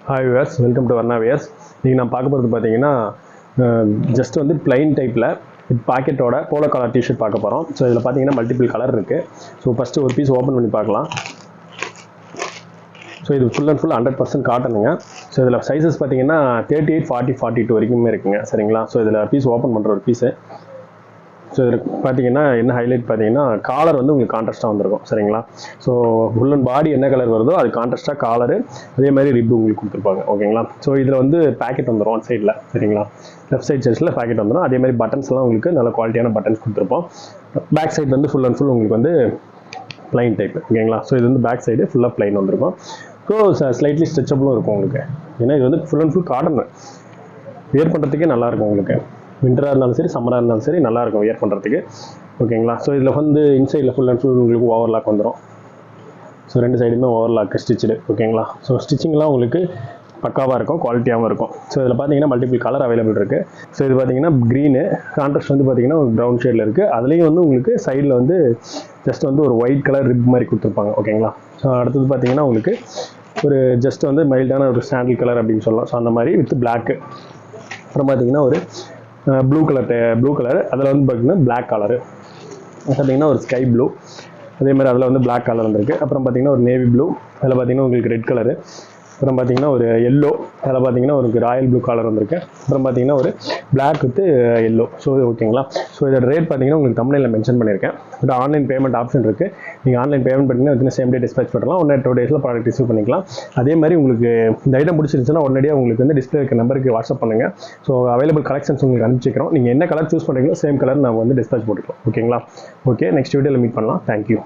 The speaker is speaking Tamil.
Hi viewers, welcome to Varna Wears. நீங்கள் நான் பார்க்க போகிறது பார்த்தீங்கன்னா ஜஸ்ட் வந்து பிளைன் டைப்பில் பாக்கெட்டோட போலோ கலர் டிஷர்ட் பார்க்க போகிறோம். ஸோ இதில் பார்த்தீங்கன்னா மல்டிபிள் கலர் இருக்குது. ஸோ ஃபஸ்ட்டு ஒரு பீஸ் ஓப்பன் பண்ணி பார்க்கலாம். ஸோ இது ஃபுல் அண்ட் ஃபுல் 100% காட்டனுங்க. ஸோ இதில் சைஸஸ் பார்த்தீங்கன்னா 38, 40, 42 வரைக்குமே இருக்குங்க. சரிங்களா? ஸோ இதில் பீஸ் ஓப்பன் பண்ணுற ஒரு பீஸு. ஸோ இதில் பார்த்தீங்கன்னா என்ன ஹைலைட் பார்த்தீங்கன்னா காலர் வந்து உங்களுக்கு கான்ட்ராஸ்ட்டாக வந்திருக்கும். சரிங்களா? ஸோ ஃபுல் அண்ட் பாடி என்ன கலர் வருதோ அது கான்ட்ராஸ்ட்டாக காலரு, அதே மாதிரி ரிப்பு உங்களுக்கு கொடுத்துருப்பாங்க. ஓகேங்களா? ஸோ இதில் வந்து பேக்கெட் வந்துடும் ஒன் சைடில். சரிங்களா? லெஃப்ட் சைட் சைஸில் பேக்கெட் வந்துடும். அதே மாதிரி பட்டன்ஸ்லாம் உங்களுக்கு நல்ல குவாலிட்டியான பட்டன்ஸ் கொடுத்துருப்போம். பேக் சைடு வந்து ஃபுல் அண்ட் ஃபுல் உங்களுக்கு வந்து ப்ளைன் டைப். ஓகேங்களா? ஸோ இது வந்து பேக் சைடு ஃபுல்லாக ப்ளைன் வந்திருக்கும். ஸோ ஸ்லைட்லி ஸ்ட்ரெச்சபிளும் இருக்கும் உங்களுக்கு. ஏன்னா இது வந்து full and full cotton, wear பண்ணுறதுக்கே நல்லாயிருக்கும் உங்களுக்கு. விண்டராக இருந்தாலும் சரி, சம்மராக இருந்தாலும் சரி, நல்லாயிருக்கும் வியர் பண்ணுறதுக்கு. ஓகேங்களா? ஸோ இதில் வந்து இன்சைடில் ஃபுல் அண்ட் ஃபுல் உங்களுக்கு ஓவர்லாக் வந்துடும். ஸோ ரெண்டு சைடுமே ஓவர்லாக் ஸ்டிச்சுடு. ஓகேங்களா? ஸோ ஸ்டிச்சிங்லாம் உங்களுக்கு பக்காவாக இருக்கும், குவாலிட்டியாகவும் இருக்கும். ஸோ இதில் பார்த்தீங்கன்னா மல்டிபிள் கலர் அவைலபிள் இருக்குது. ஸோ இது பார்த்தீங்கன்னா க்ரீனு, கான்ட்ராஸ்ட் வந்து பார்த்தீங்கன்னா ஒரு ப்ரௌன் ஷேடில் இருக்குது. அதுலேயும் வந்து உங்களுக்கு சைடில் வந்து ஜஸ்ட் வந்து ஒரு ஒயிட் கலர் ரிப் மாதிரி கொடுத்துருப்பாங்க. ஓகேங்களா? ஸோ அடுத்தது பார்த்தீங்கன்னா உங்களுக்கு ஒரு ஜஸ்ட் வந்து மைல்டான ஒரு சாண்டில் கலர் அப்படின்னு சொல்லலாம். ஸோ அந்த மாதிரி வித் பிளாக்கு. அப்புறம் பார்த்தீங்கன்னா ஒரு ப்ளூ கலர், அதில் வந்து பார்த்தீங்கன்னா பிளாக் கலரு, பார்த்தீங்கன்னா ஒரு ஸ்கை ப்ளூ, அதே மாதிரி அதில் வந்து பிளாக் கலர் வந்துருக்கு. அப்புறம் பார்த்தீங்கன்னா ஒரு நேவி ப்ளூ, அதில் பார்த்தீங்கன்னா உங்களுக்கு ரெட் கலரு. அப்புறம் பார்த்தீங்கன்னா ஒரு எல்லோ, அதில் பார்த்தீங்கன்னா ஒரு ராயல் ப்ளூ கலர் வந்திருக்கு. அப்புறம் பார்த்தீங்கன்னா ஒரு பிளாக் வித் எல்லோ. ஸோ ஓகேங்களா? ஸோ இதோட ரேட் பார்த்தீங்கன்னா உங்களுக்கு தமிழில் மென்ஷன் பண்ணியிருக்கேன். பட் ஆன்லைன் பேமெண்ட் ஆப்ஷன் இருக்குது. நீங்கள் ஆன்லைன் பேமெண்ட் பண்ணிங்கன்னா வித்தின் சேம் டே டிஸ்பேச் பண்ணலாம். 1 or 2 டேஸில் ப்ராடக்ட் ரிசீவ் பண்ணிக்கலாம். அதே மாதிரி உங்களுக்கு இந்த ஐட்டம் பிடிச்சிருந்துச்சுன்னா உடனடியாக உங்களுக்கு வந்து டிஸ்பிளே இருக்க நம்பருக்கு வாட்ஸ்அப் பண்ணுங்கள். ஸோ அவைலபிள் கலெக்ஷன்ஸ் உங்களுக்கு அனுப்பிச்சிக்கிறோம். நீங்கள் என்ன கலர் சூஸ் பண்ணுறீங்களோ சேம் கலர் நம்ம வந்து டிஸ்பேச் போட்டுக்கலாம். ஓகேங்களா? ஓகே, நெக்ஸ்ட் வீடியோவில் மீட் பண்ணலாம். தேங்க்யூ.